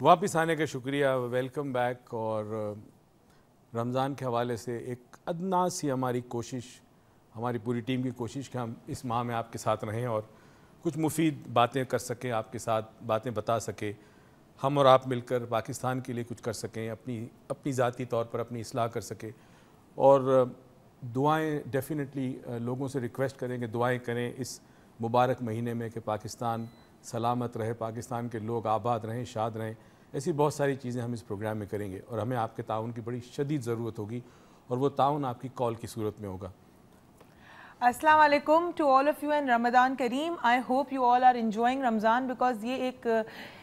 واپس آنے کا شکریہ، ویلکم بیک. اور رمضان کے حوالے سے ایک ادنا سی ہماری کوشش، ہماری پوری ٹیم کی کوشش کہ ہم اس ماہ میں آپ کے ساتھ رہیں اور کچھ مفید باتیں کر سکیں، آپ کے ساتھ باتیں بتا سکیں، ہم اور آپ مل کر پاکستان کے لیے کچھ کر سکیں، اپنی ذاتی طور پر اپنی اصلاح کر سکیں. اور دعائیں ڈیفینیٹلی لوگوں سے ریکویسٹ کریں کہ دعائیں کریں اس مبارک مہینے میں کہ پاکستان سلامت رہے، پاکستان کے لوگ آباد رہیں، شاد رہیں. ایسی بہت ساری چیزیں ہم اس پروگرام میں کریں گے اور ہمیں آپ کے تعاون کی بڑی شدید ضرورت ہوگی، اور وہ تعاون آپ کی کال کی صورت میں ہوگا. السلام علیکم to all of you and Ramzan کریم. I hope you all are enjoying Ramzan, because یہ ایک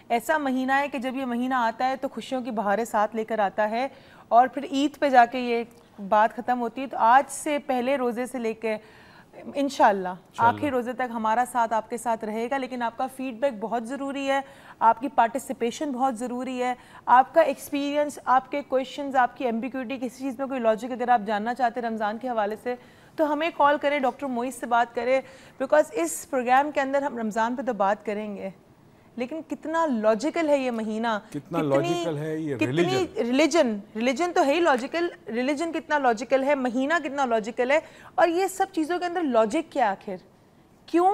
ایسا مہینہ ہے کہ جب یہ مہینہ آتا ہے تو خوشیوں کی بہاریں ساتھ لے کر آتا ہے، اور پھر عید پہ جا کے یہ بات ختم ہوتی ہے. تو آج سے پہلے روزے سے لے کے انشاءاللہ آخری روزے تک ہمارا ساتھ آپ کے ساتھ رہے گا، لیکن آپ کا فیڈ بیک بہت ضروری ہے، آپ کی پارٹیسپیشن بہت ضروری ہے، آپ کا ایکسپیرینس، آپ کے کویشچنز، آپ کی ایمبیگوٹی، کسی چیز میں کوئی لاجک اگر آپ جاننا چاہتے ہیں رمضان کے حوالے سے تو ہمیں کال کریں، ڈاکٹر معیز سے بات کریں، بیکاز اس پروگرام کے اندر ہم رمضان پہ تو بات کریں گے، لیکن کتنا لاجیکل ہے یہ مہینہ، کتنا لاجیکل ہے یہ ریلیجن تو ہے ہی لاجیکل، ریلیجن کتنا لاجیکل ہے، مہینہ کتنا لاجیکل ہے، اور یہ سب چیزوں کے اندر لاجک کیا آخر، کیوں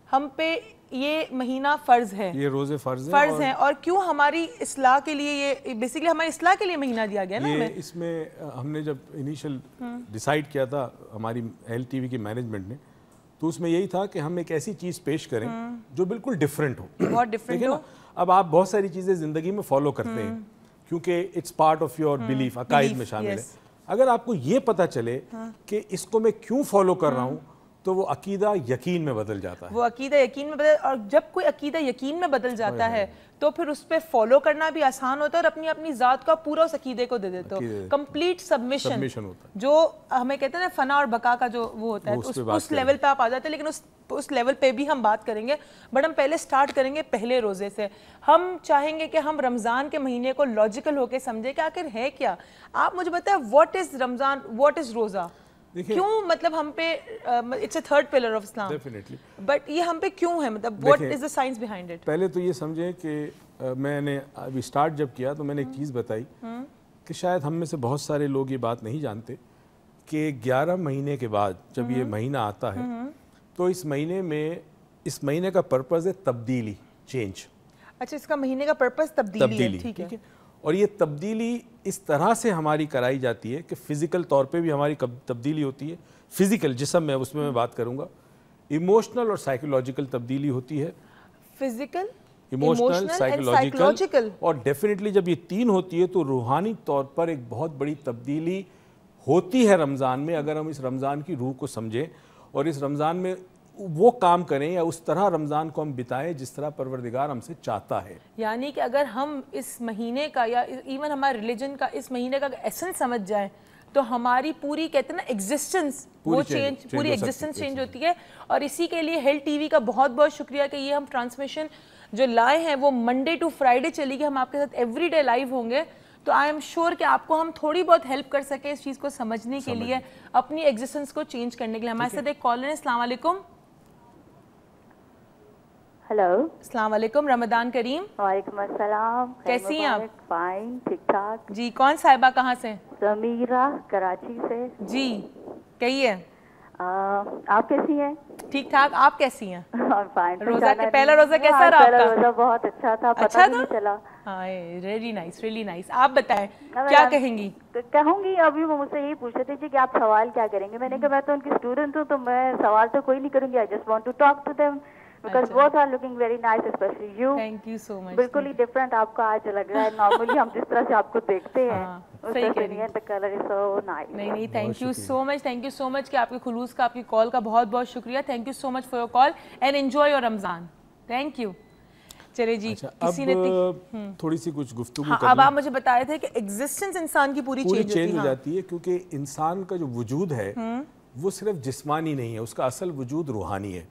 ہم پہ یہ مہینہ فرض ہے، یہ روزے فرض ہیں، اور کیوں ہماری اصلاح کے لیے یہ بیسیکلی ہماری اصلاح کے لیے مہینہ دیا گیا نا ہمیں. اس میں ہم نے جب انیشل ڈیسائیڈ کیا تھا ہماری ایل ٹی وی کی مینجمنٹ نے، تو اس میں یہی تھا کہ ہم ایک ایسی چیز پیش کریں جو بالکل ڈیفرنٹ ہو. بہت ڈیفرنٹ ہو. اب آپ بہت ساری چیزیں زندگی میں فالو کرتے ہیں کیونکہ it's part of your belief, عقائد میں شامل ہے. اگر آپ کو یہ پتہ چلے کہ اس کو میں کیوں فالو کر رہا ہوں تو وہ عقیدہ یقین میں بدل جاتا ہے. وہ عقیدہ یقین میں بدل، اور جب کوئی عقیدہ یقین میں بدل جاتا ہے تو پھر اس پہ فالو کرنا بھی آسان ہوتا ہے، اور اپنی ذات کا پورا اس عقیدے کو دے دیتے ہو. کمپلیٹ سبمیشن ہوتا ہے، جو ہمیں کہتے ہیں نا فنا اور بقا کا جو وہ ہوتا ہے، اس لیول پہ آپ آ جاتے ہیں. لیکن اس لیول پہ بھی ہم بات کریں گے، بٹ ہم پہلے سٹارٹ کریں گے پہلے روزے سے. ہم چاہیں گے کہ ہم رمضان کے مہینے کو لاجیکل ہو کے سمجھیں کہ آخر ہے کیا. آپ مجھے بتائیں what is Ramzan, what is روزہ، کیوں مطلب ہم پہ it's a third pillar of Islam, but یہ ہم پہ کیوں ہے، مطلب what is the science behind it. پہلے تو یہ سمجھیں کہ میں نے ابھی سٹارٹ جب کیا تو میں نے ایک چیز بتائی کہ شاید ہم میں سے بہت سارے لوگ یہ بات نہیں جانتے کہ 11 مہینے کے بعد جب یہ مہینہ آتا ہے تو اس مہینے کا پرپز ہے تبدیلی، چینج. اچھا، اس کا مہینے کا پرپز تبدیلی ہے، ٹھیک ہے. اور یہ تبدیلی اس طرح سے ہماری کرائی جاتی ہے کہ فزیکل طور پہ بھی ہماری تبدیلی ہوتی ہے، فزیکل جسم میں، اس میں بات کروں گا. ایموشنل اور سائیکولوجیکل تبدیلی ہوتی ہے، فزیکل، ایموشنل، سائیکولوجیکل، اور ڈیفینیٹلی جب یہ تین ہوتی ہے تو روحانی طور پر ایک بہت بڑی تبدیلی ہوتی ہے رمضان میں. اگر ہم اس رمضان کی روح کو سمجھیں اور اس رمضان میں وہ کام کریں یا اس طرح رمضان کو ہم بتائیں جس طرح پروردگار ہم سے چاہتا ہے. یعنی کہ اگر ہم اس مہینے کا یا ایون ہمارے ریلیجن کا اس مہینے کا ایسنس سمجھ جائیں تو ہماری پوری کہتے ہیں نا ایگزسٹنس، وہ چینج، پوری ایگزسٹنس چینج ہوتی ہے. اور اسی کے لیے ہیل ٹی وی کا بہت بہت شکریہ کہ یہ ہم ٹرانسمیشن جو لائے ہیں وہ منڈے ٹو فرائیڈے چلی گئی. ہم آپ کے ساتھ ایوری ڈے لائیو ہوں گے، تو آئی ایم شیور کہ آپ کو ہم تھوڑی بہت ہیلپ کر سکیں اس چیز کو سمجھنے کے لیے، اپنی ایگزسٹنس کو چینج کرنے کے لیے. ہمارے ساتھ ایک کالر ہے. السلام علیکم. ہیلو، السلام علیکم، رمضان کریم. وعلیکم السلام. کیسی ہیں آپ؟ فائن، ٹھیک ٹھاک. جی، کون صاحبہ کہاں سے؟ سمیرہ، کراچی سے. جی کہیے. آپ کیسی ہیں؟ ٹھیک ٹھاک، آپ کیسی ہیں؟ فائن. روزہ کے پہلا روزہ کیسا رہا آپ کا؟ روزہ بہت اچھا تھا، پتہ نہیں چلا. ہاں، ریلی نائس، ریلی نائس. آپ بتائیں کیا کہیں گی؟ کہوں گی ابھی وہ مجھ سے یہی پوچھ رہے تھے کہ آپ سوال کیا کریں گے. میں نے کہا میں تو ان کی اسٹوڈنٹ ہوں تو میں سوال تو کوئی نہیں کروں گی. I just want to talk to them because both are looking very nice, especially you. Thank you so much. بالکل ہی ڈفرنٹ آپ کا آج لگ رہا ہے. نارملی ہم جس طرح سے آپ کو دیکھتے ہیں اس طرح سے نہیں ہے. The color is so nice. نہیں، thank you so much, thank you so much کہ آپ کے خلوص کا، آپ کی کال کا بہت بہت شکریہ. Thank you so much for your call and enjoy your Ramzan. Thank you. چلے جی، کسی نے تھوڑی سی کچھ گفتگو کریں. اب آپ مجھے بتا رہے تھے کہ ایگزسٹنس انسان کی پوری چینج ہو جاتی ہے کیونکہ انسان کا جو وجود ہے وہ صرف جسمانی نہیں ہے، اس کا اصل وجود روحانی ہے.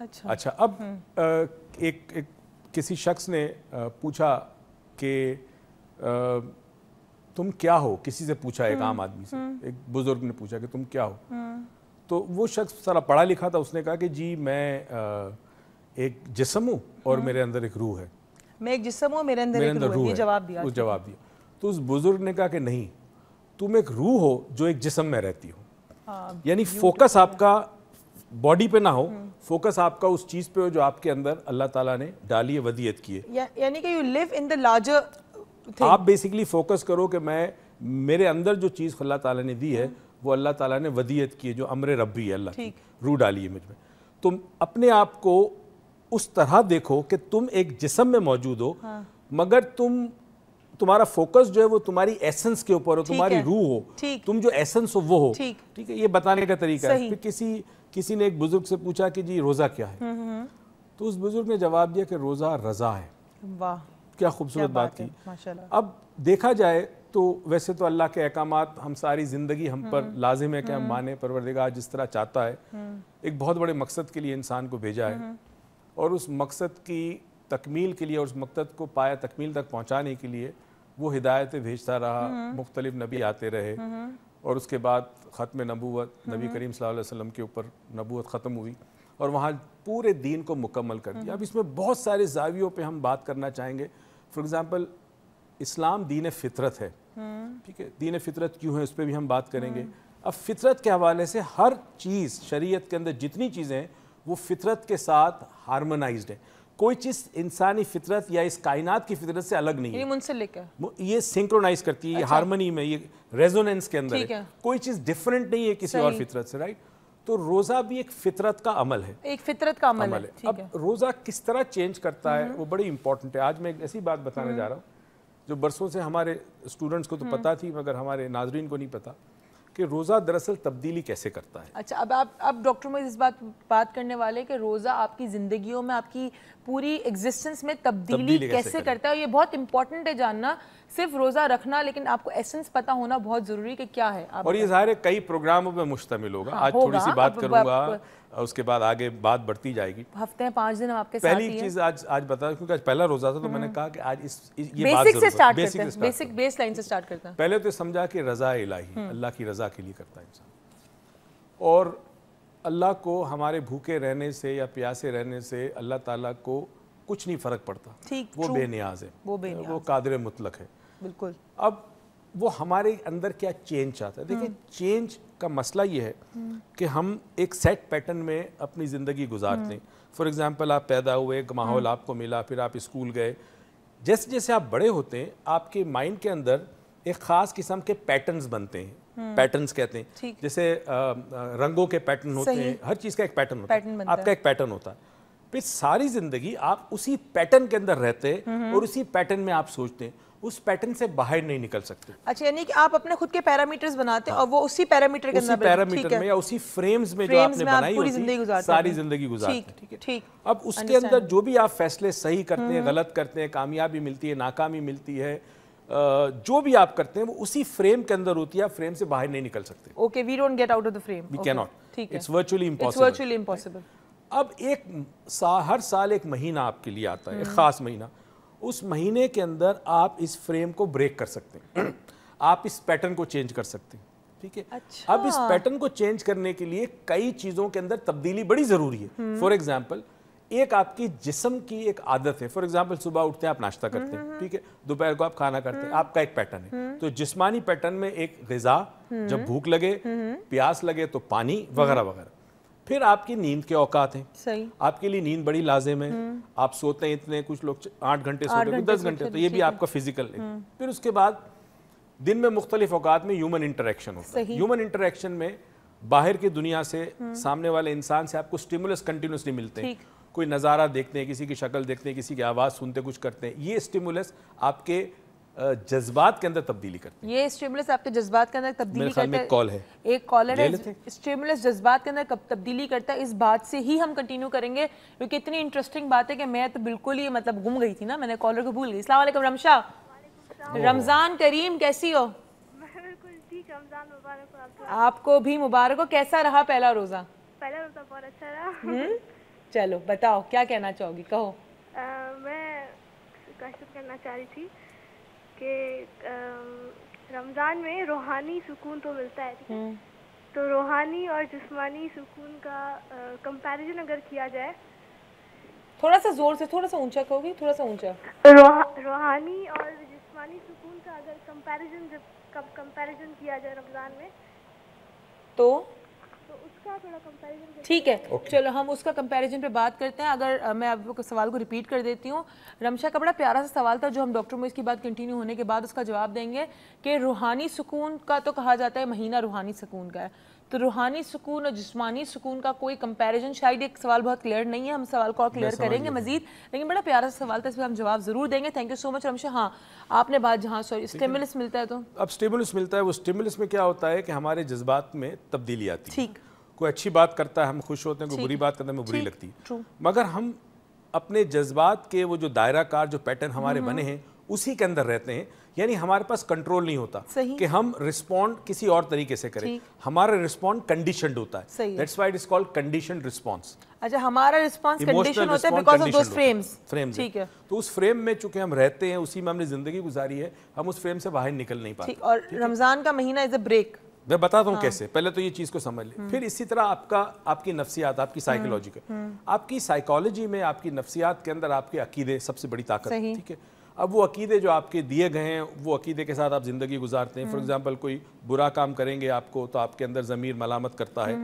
اچھا، اب ایک کسی شخص نے پوچھا کہ تم کیا ہو، کسی سے پوچھا، ایک عام آدمی سے، ایک بزرگ نے پوچھا کہ تم کیا ہو. تو وہ شخص سارا پڑھا لکھا تھا، اس نے کہا کہ جی میں ایک جسم ہوں اور میرے اندر ایک روح ہے. میں ایک جسم ہوں, میرے اندر ایک روح ہے. یہ جواب دیا. اس جواب دیا. تو اس بزرگ نے کہا کہ نہیں, تم ایک روح ہو جو ایک جسم میں رہتی ہو. یعنی فوکس آپ کا باڈی پہ نہ ہو, فوکس آپ کا اس چیز پہ ہو جو آپ کے اندر اللہ تعالیٰ نے ڈالی ہے, ودیعت کی ہے. یعنی کہ you live in the larger. آپ بیسیکلی فوکس کرو کہ میں میرے اندر جو چیز اللہ تعالیٰ نے دی ہے وہ اللہ تعالیٰ نے ودیعت کی ہے, جو امر ربی ہے, اللہ کی روح ڈالی ہے مجھ میں. تم اپنے آپ کو اس طرح دیکھو کہ تم ایک جسم میں موجود ہو, مگر تمہارا فوکس جو ہے وہ تمہاری ایسنس کے اوپر ہو, تمہاری روح ہو, تم جو ایسنس ہو وہ ہو. ٹھیک ہے, یہ بتانے کا طریقہ ہے. پھر کسی نے ایک بزرگ سے پوچھا کہ جی روزہ کیا ہے, تو اس بزرگ نے جواب دیا کہ روزہ رضا ہے. واہ, کیا خوبصورت بات کی. اب دیکھا جائے تو ویسے تو اللہ کے احکامات ہم ساری زندگی ہم پر لازم ہے کہ ہم مانیں. پروردگار جس طرح چاہتا ہے, ایک بہت بڑے مقصد کے لیے انسان کو بھیجا ہے, اور اس مقصد کی تکمیل کے لیے اور اس مقصد کو پایا تکمیل تک پہنچانے کے لیے وہ ہدایتیں بھیجتا رہا, مختلف نبی آتے رہے, اور اس کے بعد ختم نبوت, نبی کریم صلی اللہ علیہ وسلم کے اوپر نبوت ختم ہوئی اور وہاں پورے دین کو مکمل کر دیا. اب اس میں بہت سارے زاویوں پہ ہم بات کرنا چاہیں گے. فار ایگزامپل اسلام دین فطرت ہے, ٹھیک ہے, دین فطرت کیوں ہے اس پہ بھی ہم بات کریں گے. اب فطرت کے حوالے سے ہر چیز شریعت کے اندر جتنی چیزیں ہیں وہ فطرت کے ساتھ ہارمونائزڈ ہیں. کوئی چیز انسانی فطرت یا اس کائنات کی فطرت سے الگ نہیں ہے, منسلک ہے, یہ سنکرونائز کرتی ہے, یہ ہارمونی میں, یہ ریزوننس کے اندر ہے, کوئی چیز ڈیفرنٹ نہیں ہے کسی اور فطرت سے. رائٹ, تو روزہ بھی ایک فطرت کا عمل ہے, ایک فطرت کا عمل ہے. اب روزہ کس طرح چینج کرتا ہے وہ بڑی امپورٹنٹ ہے. آج میں ایک ایسی بات بتانے جا رہا ہوں جو برسوں سے ہمارے اسٹوڈنٹس کو تو پتہ تھی مگر ہمارے ناظرین کو نہیں پتا, کہ روزہ دراصل تبدیلی کیسے کرتا ہے. اچھا, اب ڈاکٹر میں اس بات کرنے والے کہ روزہ آپ کی زندگیوں میں, آپ کی پوری ایگزسٹنس میں تبدیلی کیسے کرتا ہے. یہ بہت امپورٹنٹ ہے جاننا, صرف روزہ رکھنا, لیکن آپ کو ایسنس پتہ ہونا بہت ضروری کہ کیا ہے. اور یہ ظاہر ہے کئی پروگراموں پہ مشتمل ہوگا. آج تھوڑی سی بات کروں گا, اس کے بعد آگے بات بڑھتی جائے گی. ہفتے 5 دن آپ کے ساتھ. پہلی چیز آج بتا, کیونکہ آج پہلا روزہ تھا تو میں نے کہا کہ آج یہ بات بیسک لائن سے سٹارٹ کرتے ہیں. پہلے تو سمجھا کہ رضا الہی, اللہ کی رضا کے لیے کرتا ہے انسان, اور اللہ کو ہمارے بھوکے رہنے سے یا پیاسے رہنے سے اللہ تعالیٰ کو کچھ نہیں فرق پڑتا. وہ بے نیاز ہے, وہ قادر مطلق ہے. بالکل. اب وہ ہمارے اندر کیا چینج چاہتا ہے. دیکھیں, چینج کا مسئلہ یہ ہے کہ ہم ایک سیٹ پیٹرن میں اپنی زندگی گزارتے ہیں. فار ایگزامپل آپ پیدا ہوئے, ایک ماحول آپ کو ملا, پھر آپ اسکول گئے. جیسے جیسے آپ بڑے ہوتے ہیں آپ کے مائنڈ کے اندر ایک خاص قسم کے پیٹرنز بنتے ہیں. پیٹرنز کہتے ہیں, جیسے رنگوں کے پیٹرن ہوتے ہیں, ہر چیز کا ایک پیٹرن ہوتا ہے, آپ کا ایک پیٹرن ہوتا ہے. پھر ساری زندگی آپ اسی پیٹرن کے اندر رہتے ہیں اور اسی پیٹرن میں آپ سوچتے ہیں, اس پیٹرن سے باہر نہیں نکل سکتے. اچھا, یعنی کہ آپ اپنے خود کے پیرامیٹرز بناتے ہیں اور وہ اسی پیرامیٹر کے اندر, اسی پیرامیٹر میں یا اسی فریمز میں جو آپ نے بنائی ہوتی ساری زندگی گزارتے ہیں. ٹھیک. اب اس کے اندر جو بھی آپ فیصلے صحیح کرتے ہیں, غلط کرتے ہیں, کامیابی ملتی ہے, ناکامی ملتی ہے, جو بھی آپ کرتے ہیں وہ اسی فریم کے اندر ہوتی ہے, آپ فریم سے باہر نہیں نکل سکتے. Okay, we don't get out of the frame. We can not, it's virtually impossible. اب ہر سال ایک مہینہ آپ کے لیے آتا ہے, ایک خاص مہینہ. اس مہینے کے اندر آپ اس فریم کو بریک کر سکتے ہیں, آپ اس پیٹرن کو چینج کر سکتے ہیں. ٹھیک ہے. اب اس پیٹرن کو چینج کرنے کے لیے کئی چیزوں کے اندر تبدیلی بڑی ضروری ہے. فار ایگزامپل, ایک آپ کی جسم کی ایک عادت ہے. فار ایگزامپل, صبح اٹھتے ہیں آپ ناشتہ کرتے ہیں, ٹھیک ہے, دوپہر کو آپ کھانا کرتے ہیں, آپ کا ایک پیٹرن ہے. تو جسمانی پیٹرن میں ایک غذا, جب بھوک لگے, پیاس لگے تو پانی وغیرہ وغیرہ. پھر آپ کی نیند کے اوقات ہیں, صحیح, آپ کے لیے نیند بڑی لازم ہے. آپ سوتے ہیں اتنے, کچھ لوگ 8 گھنٹے سوتے ہیں, 10 گھنٹے, تو یہ بھی آپ کا فزیکل ہے. پھر اس کے بعد دن میں مختلف اوقات میں ہیومن انٹریکشن ہوتا ہے. ہیومن انٹریکشن میں باہر کی دنیا سے, سامنے والے انسان سے آپ کو سٹیمولس کنٹینیوسلی ملتے ہیں. کوئی نظارہ دیکھتے ہیں, کسی کی شکل دیکھتے ہیں, کسی کی آواز سنتے, کچھ کرتے ہیں. یہ سٹیمولس آپ کے جذبات کے اندر تبدیلی کرتے ہیں. یہ سٹیمولس آپ کے جذبات کے اندر تبدیلی کرتا ہے. میرے خیال میں ایک کالر ہے, سٹیمولس جذبات کے اندر کب تبدیلی کرتا ہے, اس بات سے ہی ہم کنٹینیو کریں گے, کیونکہ اتنی انٹرسٹنگ بات ہے کہ میں تو بالکل ہی مطلب گم گئی تھی نا, میں نے کالر کو بھول گئی. السلام علیکم رمشا. رمضان کریم, کیسی ہو؟ بالکل ٹھیک, رمضان مبارک ہو. آپ کو بھی مبارک ہو. کیسا رہا پہلا روزہ؟ پہلا روزہ بہت اچھا رہا. چلو بتاؤ کیا کہنا چاہو گی, کہو. میں کوشچن کرنا چاہ رہی تھی کہ رمضان میں روحانی سکون تو ملتا ہے, تو روحانی اور جسمانی سکون کا کمپیریزن اگر کیا جائے थोड़ा सा जोर से, थोड़ा सा ऊंचा कहोगी, थोड़ा सा ऊंचा। रूहानी और जिस्मानी सुकून का अगर कंपैरिजन किया जाए रमज़ान में तो उसका थोड़ा कंपैरिजन। ठीक है, चलो हम उसका कंपैरिजन पे बात करते हैं। अगर मैं आपको सवाल को रिपीट कर देती हूँ, रमशा का बड़ा प्यारा सा सवाल था जो हम डॉक्टर मोइज़ की बात कंटिन्यू होने के बाद उसका जवाब देंगे कि रूहानी सुकून का तो कहा जाता है महीना रूहानी सुकून का है, तो रूहानी सुकून और जिस्मानी सुकून का कोई कंपैरिजन, शायद एक सवाल बहुत क्लियर नहीं है, हम सवाल को क्लियर करेंगे मजीद, लेकिन बड़ा प्यारा सा सवाल था, इस पर हम जवाब ज़रूर देंगे। Thank you so much Ramsha. हाँ, आपने बात, जहाँ सॉरी स्टिमुलस मिलता है, तो अब स्टिमुलस मिलता है, वो स्टिमुलस में क्या होता है कि हमारे जज्बात में तब्दीली आती है। ठीक, कोई अच्छी बात करता है हम खुश होते हैं, कोई बुरी बात करता है हमें बुरी लगती है, मगर हम अपने जज्बात के वो जो दायरा कार जो पैटर्न हमारे बने हैं उसी के अंदर रहते हैं, यानी हमारे पास कंट्रोल नहीं होता कि हम रिस्पॉन्ड किसी और तरीके से करें, हमारा रिस्पॉन्ड कंडीशनड होता है, that's why it is called conditioned response. अच्छा, हमारा रिस्पॉन्स कंडीशन होता है बिकॉज़ ऑफ दोस फ्रेम्स। ठीक है, तो उस फ्रेम में चूंकि हम रहते हैं, उसी में हमने जिंदगी गुजारी है, हम उस फ्रेम से बाहर निकल नहीं पाते। और रमजान का महीना इज अ ब्रेक। मैं बताता हूँ कैसे, पहले तो ये चीज को समझ ले, फिर इसी तरह आपकी नफ्सियात, आपकी साइकोलॉजी आपकी साइकोलॉजी में, आपकी नफ्सियात के अंदर आपके अकीदे सबसे बड़ी ताकत है। ठीक है, अब वो अकीदे जो आपके दिए गए हैं, वो अकीदे के साथ आप ज़िंदगी गुजारते हैं। फॉर एग्जांपल कोई बुरा काम करेंगे आपको, तो आपके अंदर ज़मीर मलामत करता है।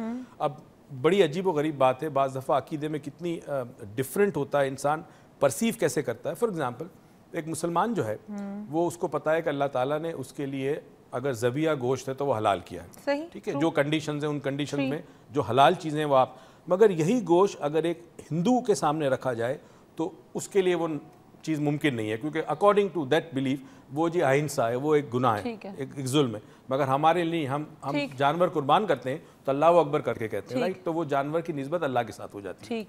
अब बड़ी अजीब व गरीब बात है, बाज़ दफ़ा अकीदे में कितनी डिफरेंट होता है, इंसान परसीव कैसे करता है। फॉर एग्जांपल एक मुसलमान जो है वो, उसको पता है कि अल्लाह ताला ने उसके लिए अगर ज़बिया गोश्त है तो वो हलाल किया है, ठीक है, जो कंडीशंस हैं उन कंडीशन में जो हलाल चीज़ें हैं वो आप, मगर यही गोश्त अगर एक हिंदू के सामने रखा जाए तो उसके लिए वो चीज़ मुमकिन नहीं है, क्योंकि अकॉर्डिंग टू दैट बिलीफ वो जी अहिंसा है, वो एक गुनाह है, एक जुल्म है। मगर हमारे लिए हम जानवर कुर्बान करते हैं तो अल्लाह अकबर करके कहते हैं, राइट, तो वो जानवर की निस्बत अल्लाह के साथ हो जाती है।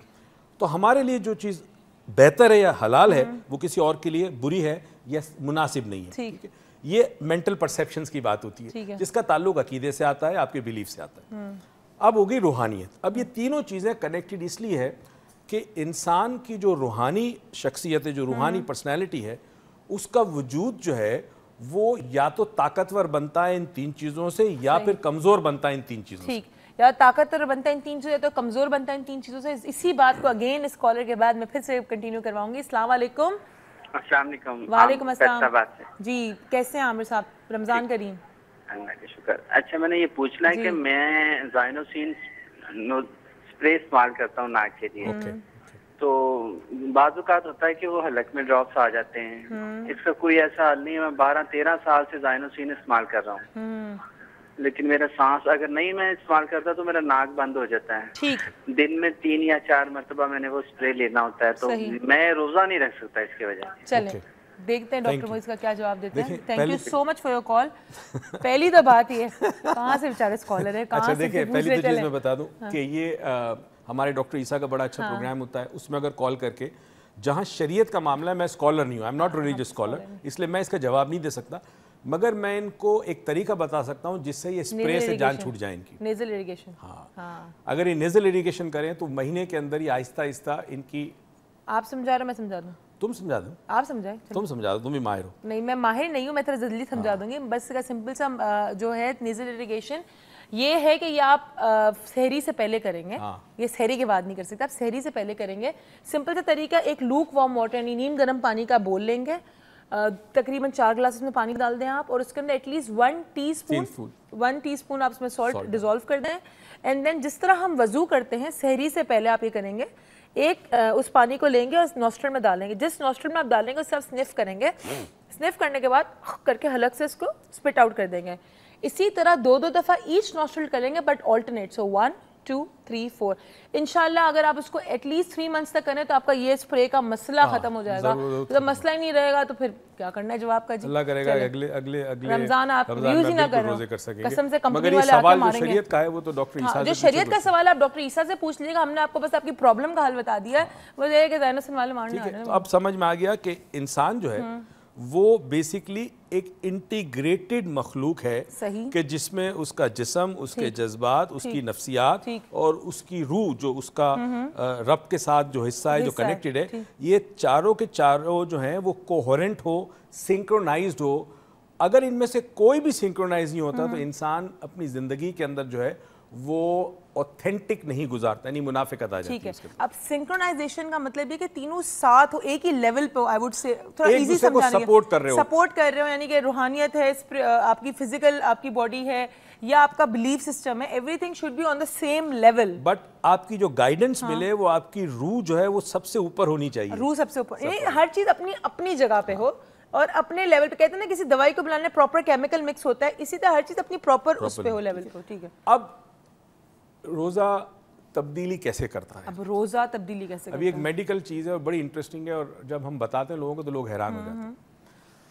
तो हमारे लिए जो चीज़ बेहतर है या हलाल है वो किसी और के लिए बुरी है या मुनासिब नहीं है। ठीक है, ये मेंटल परसेप्शंस की बात होती है, जिसका ताल्लुक अकीदे से आता है, आपके बिलीफ से आता है। अब होगी रूहानियत। अब ये तीनों चीज़ें कनेक्टेड इसलिए है कि इंसान की जो रूहानी शख्सियत है, जो रूहानी पर्सनैलिटी है, उसका वजूद जो है वो या तो ताकतवर बनता है इन तीन चीज़ों से, या फिर कमज़ोर बनता है इन तीन चीज़ों से। या ताकतवर बनता है इन तीन चीज़ों, तो कमज़ोर बनता है इन तीन चीज़ों से। इसी बात को अगेन इस कॉलर के बाद मैं फिर से कंटिन्यू करवाऊंगी। अस्सलाम वालेकुम। वालेकुम अस्सलाम जी, कैसे हैं आमिर साहब? रमज़ान करीम। अल्लाह का शुक्र। अच्छा, मैंने ये पूछना है कि मैं ज़ाइनोसिन स्प्रे इस्तेमाल करता हूँ नाक के लिए, तो बाज़-औक़ात होता है कि वो हलक में ड्रॉप्स आ जाते हैं, इसका कोई ऐसा हल नहीं है। मैं 12-13 साल से ज़ाइनोसिन इस्तेमाल कर रहा हूँ, लेकिन मेरा सांस अगर नहीं मैं इस्तेमाल करता तो मेरा नाक बंद हो जाता है। ठीक, दिन में 3 या 4 मरतबा मैंने वो स्प्रे लेना होता है, तो मैं रोजा नहीं रख सकता इसकी वजह से। चले देखते हैं डॉक्टर मोइज़ का क्या जवाब देते हैं। Thank you so much for your call. पहली तो बात ये, कहाँ से बेचारे स्कॉलर है, कहाँ से? देखिए, पहली तो चीज़ मैं बता दूं कि ये हमारे डॉक्टर ईसा का बड़ा अच्छा प्रोग्राम होता है, उसमें अगर कॉल करके, जहाँ शरीयत का मामला है, मैं स्कॉलर नहीं हूँ, I am not religious scholar, इसलिए मैं इसका जवाब नहीं दे सकता, मगर मैं इनको एक तरीका बता सकता हूँ जिससे ये स्प्रे से जान छूट जाए इनकी। Nasal irrigation. हाँ, अगर ये नेज़ल इरिगेशन करें तो महीने के अंदर ही आहिस्ता आहिस्ता इनकी। आप समझा रहे, मैं समझा दूँ? तुम समझा दो, आप समझाए, तुम समझा दो, तुम भी माहिर हो। नहीं, मैं माहिर नहीं हूँ, मैं थोड़ा जल्दी समझा दूंगी। बस का सिंपल सा जो है नेज़ल इरिगेशन ये है कि ये आप सहरी से पहले करेंगे, ये सहरी के बाद नहीं कर सकते, आप सहरी से पहले करेंगे। सिंपल सा तरीका, एक लूक वार्म वाटर यानी नीम गर्म पानी का बोल लेंगे, तकरीबन 4 ग्लास में पानी डाल दें आप, और उसके अंदर एटलीस्ट 1 टीस्पून आप उसमें सॉल्ट डिजोल्व कर दें। एंड देन जिस तरह हम वजू करते हैं, सहरी से पहले आप ये करेंगे, एक उस पानी को लेंगे और नॉस्ट्रल में डालेंगे, जिस नॉस्ट्रल में आप डालेंगे उससे आप स्निफ करेंगे, स्निफ करने के बाद करके हलक से इसको स्पिट आउट कर देंगे। इसी तरह 2-2 दफ़ा ईच नॉस्ट्रल करेंगे, बट ऑल्टरनेट, सो 1, 2, 3, 4। इंशाल्लाह अगर आप उसको एटलीस्ट 3 मंथ्स तक करें तो आपका ये स्प्रे का मसला खत्म हो जाएगा। जब मसला ही नहीं रहेगा तो फिर क्या करना है जवाब का जी। अल्लाह करेगा अगले रमजान आप यूज ही ना करें, कसम से कंपनी वाले आके मारेंगे। शरीयत का है वो तो डॉक्टर ईसा, जो शरीयत का सवाल आप डॉक्टर ईसा से पूछ लीजिएगा, हमने आपको बस आपकी प्रॉब्लम का हल बता दिया है, वो ये है कि ज़ाइनोसिन वाले मारने आ रहे हैं। तो अब समझ में आ गया कि इंसान जो है वो बेसिकली एक इंटीग्रेटेड मखलूक है कि जिसमें उसका जिस्म, उसके जज्बात, उसकी नफ्सियात और उसकी रूह जो उसका रब के साथ जो हिस्सा है, जो कनेक्टेड है, ये चारों के चारों जो हैं वो कोहेरेंट हो, सिंक्रोनाइज्ड हो। अगर इनमें से कोई भी सिंक्रोनाइज नहीं होता तो इंसान अपनी ज़िंदगी के अंदर जो है وہ ऑथेंटिक नहीं गुजारता, यानी मुनाफिकत आ जाती है उसके अंदर। अब सिंक्रोनाइजेशन का मतलब ये कि तीनों साथ हो, एक ही लेवल पे, आई वुड से थोड़ा एक इजी दूसरे को समझाने सपोर्ट कर रहे हो, सपोर्ट कर रहे हो, यानी कि रूहानियत है, आपकी फिजिकल आपकी बॉडी है या आपका बिलीफ सिस्टम है, everything should be on the same level. But आपकी जो गाइडेंस मिले वो आपकी रूह जो है वो सबसे ऊपर होनी चाहिए, रूह सबसे ऊपर, यानी हर चीज अपनी अपनी जगह पे हो और अपने लेवल पे। कहते हैं ना किसी दवाई को बनाने प्रॉपर केमिकल मिक्स होता है, इसी तरह हर चीज अपनी प्रॉपर उस पे हो, लेवल पे हो। ठीक है, अब रोज़ा तब्दीली कैसे करता है? अब रोज़ा तब्दीली कैसे अभी एक मेडिकल चीज़ है और बड़ी इंटरेस्टिंग है, और जब हम बताते हैं लोगों को तो लोग हैरान हो जाते हैं।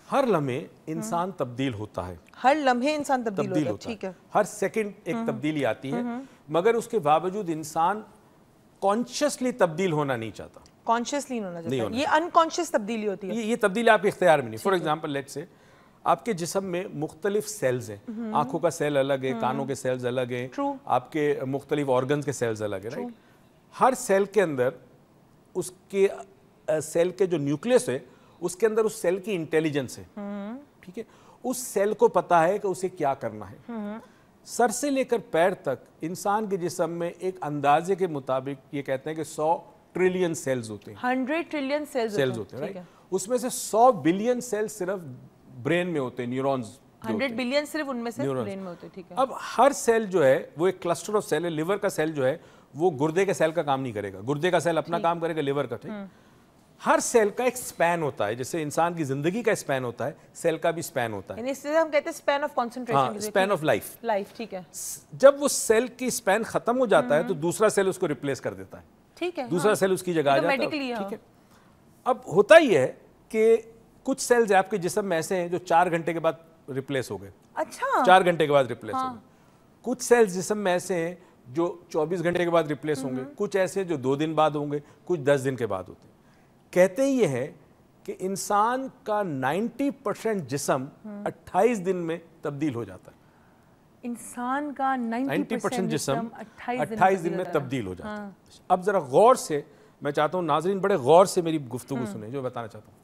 हर लम्हे इंसान तब्दील होता है, हर लम्हे इंसान तब्दील होता है, ठीक है, हर सेकंड एक तब्दीली आती है, मगर उसके बावजूद इंसान कॉन्शियसली तब्दील होना नहीं चाहता, कॉन्शियसली होना चाहता है, ये अनकॉन्शियस तब्दीली होती है। ये तब्दीली आपके इख्तियार में नहीं। फॉर एग्जांपल लेट्स से आपके जिस्म में मुख्तलिफ सेल्स हैं, आंखों का सेल अलग है, कानों के सेल्स अलग हैं, आपके मुख्तलिफ ऑर्गन्स के सेल्स अलग है, राइट। हर सेल के अंदर उसके सेल के जो न्यूक्लियस है उसके अंदर उस सेल की इंटेलिजेंस है, ठीक है, उस सेल को पता है कि उसे क्या करना है। सर से लेकर पैर तक इंसान के जिस्म में एक अंदाजे के मुताबिक ये कहते हैं कि 100 ट्रिलियन सेल्स होते हैं, 100 ट्रिलियन सेल्स होते हैं, राइट। उसमें से 100 बिलियन सेल्स सिर्फ ब्रेन में होते हैं, न्यूरॉन्स 100 बिलियन सिर्फ उनमें से ब्रेन में होते हैं, ठीक है। अब हर सेल जो है वो एक क्लस्टर ऑफ सेल है। लिवर का सेल जो है वो गुर्दे के सेल का काम नहीं करेगा, गुर्दे का सेल अपना काम करेगा, लिवर का, ठीक। हर सेल का एक स्पैन होता है, जैसे इंसान की जिंदगी का स्पैन होता है, सेल का भी स्पैन होता है, इससे हम कहते हैं span of concentration, span of life, ठीक है। जब वो सेल की स्पैन खत्म हो जाता है तो दूसरा सेल उसको रिप्लेस कर देता है, ठीक है, दूसरा सेल उसकी जगह आ जाता है, ठीक है। अब होता ही है कि कुछ सेल्स आपके जिस्म में ऐसे हैं जो 4 घंटे के बाद रिप्लेस हो गए, अच्छा, 4 घंटे के बाद रिप्लेस हो गए। कुछ सेल्स जिस्म में ऐसे हैं जो 24 घंटे के बाद रिप्लेस होंगे, कुछ ऐसे जो 2 दिन बाद होंगे, कुछ 10 दिन के बाद होते हैं। कहते ही ये है कि इंसान का 90% जिस्म 28 दिन में तब्दील हो जाता है। इंसान का 90% जिस्म 28 दिन में तब्दील हो जाता है। अब जरा गौर से, मैं चाहता हूँ नाज़रीन बड़े गौर से मेरी गुफ्तगू सुने जो बताना चाहता हूँ।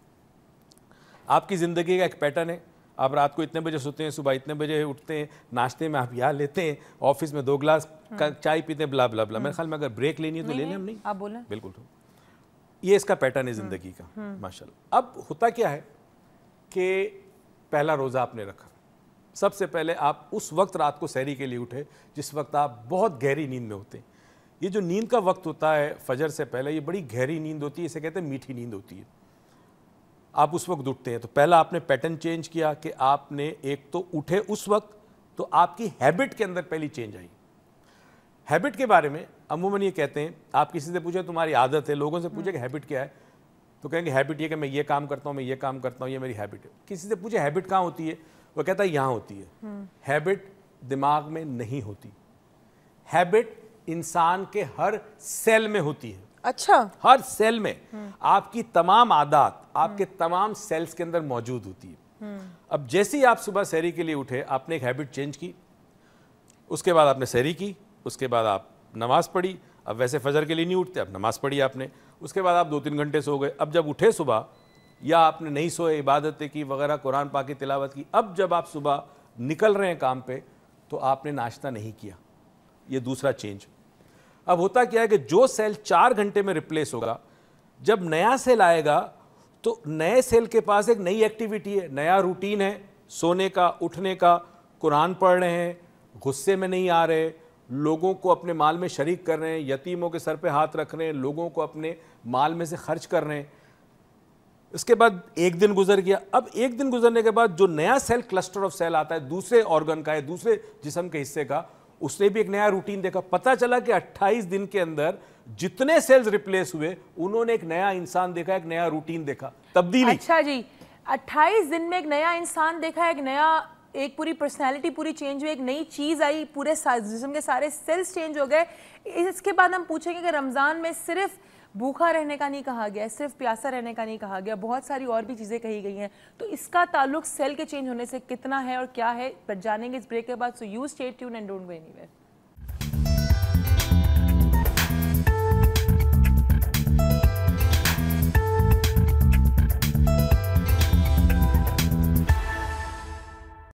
आपकी ज़िंदगी का एक पैटर्न है, आप रात को इतने बजे सोते हैं, सुबह इतने बजे उठते हैं, नाश्ते में आप यहाँ लेते हैं, ऑफिस में 2 गिलास चाय पीते हैं, ब्ला ब्ला ब्ला। मेरे ख्याल में अगर ब्रेक लेनी है तो ले लें, हम नहीं, आप बोलें, बिल्कुल। ये इसका पैटर्न है ज़िंदगी का, माशाल्लाह। अब होता क्या है कि पहला रोज़ा आपने रखा, सबसे पहले आप उस वक्त रात को सहरी के लिए उठे जिस वक्त आप बहुत गहरी नींद में होते हैं। ये जो नींद का वक्त होता है फजर से पहले, ये बड़ी गहरी नींद होती है, इसे कहते हैं मीठी नींद होती है। आप उस वक्त उठते हैं तो पहला आपने पैटर्न चेंज किया कि आपने एक तो उठे उस वक्त, तो आपकी हैबिट के अंदर पहली चेंज आई। हैबिट के बारे में अमूमन ये कहते हैं, आप किसी से पूछे तुम्हारी आदत है, लोगों से पूछे कि हैबिट क्या है, तो कहेंगे हैबिट ये कि मैं ये काम करता हूँ, मैं ये काम करता हूँ, ये मेरी हैबिट है। किसी से पूछे हैबिट कहाँ होती है, वो कहता है यहाँ होती है। हैबिट दिमाग में नहीं होती, हैबिट इंसान के हर सेल में होती है। अच्छा, हर सेल में आपकी तमाम आदत आपके तमाम सेल्स के अंदर मौजूद होती है। अब जैसे ही आप सुबह सहरी के लिए उठे, आपने एक हैबिट चेंज की, उसके बाद आपने सहरी की, उसके बाद आप नमाज पढ़ी। अब वैसे फजर के लिए नहीं उठते, अब नमाज पढ़ी आपने, उसके बाद आप 2-3 घंटे सो गए। अब जब उठे सुबह, या आपने नहीं सोए, इबादतें की वगैरह, कुरान पाक की तिलावत की, अब जब आप सुबह निकल रहे हैं काम पे तो आपने नाश्ता नहीं किया। ये दूसरा चेंज। अब होता क्या है कि जो सेल 4 घंटे में रिप्लेस होगा, जब नया सेल आएगा तो नए सेल के पास एक नई एक्टिविटी है, नया रूटीन है, सोने का, उठने का, कुरान पढ़ रहे हैं, गुस्से में नहीं आ रहे, लोगों को अपने माल में शरीक कर रहे हैं, यतीमों के सर पे हाथ रख रहे हैं, लोगों को अपने माल में से खर्च कर रहे हैं। इसके बाद एक दिन गुजर गया। अब एक दिन गुजरने के बाद जो नया सेल, क्लस्टर ऑफ सेल आता है, दूसरे ऑर्गन का है, दूसरे जिस्म के हिस्से का, उसने भी एक नया रूटीन देखा। पता चला कि 28 दिन के अंदर जितने सेल्स रिप्लेस हुए, उन्होंने एक नया इंसान देखा, एक नया रूटीन देखा, तब्दीली। अच्छा जी, 28 दिन में एक नया इंसान देखा, एक नया, एक पूरी पर्सनैलिटी पूरी चेंज हुई, एक नई चीज़ आई, पूरे जिस्म के सारे सेल्स चेंज हो गए। इसके बाद हम पूछेंगे कि रमज़ान में सिर्फ भूखा रहने का नहीं कहा गया, सिर्फ प्यासा रहने का नहीं कहा गया, बहुत सारी और भी चीज़ें कही गई हैं। तो इसका ताल्लुक सेल के चेंज होने से कितना है और क्या है, पर जानेंगे इस ब्रेक के बाद। So you stay tuned and don't go anywhere.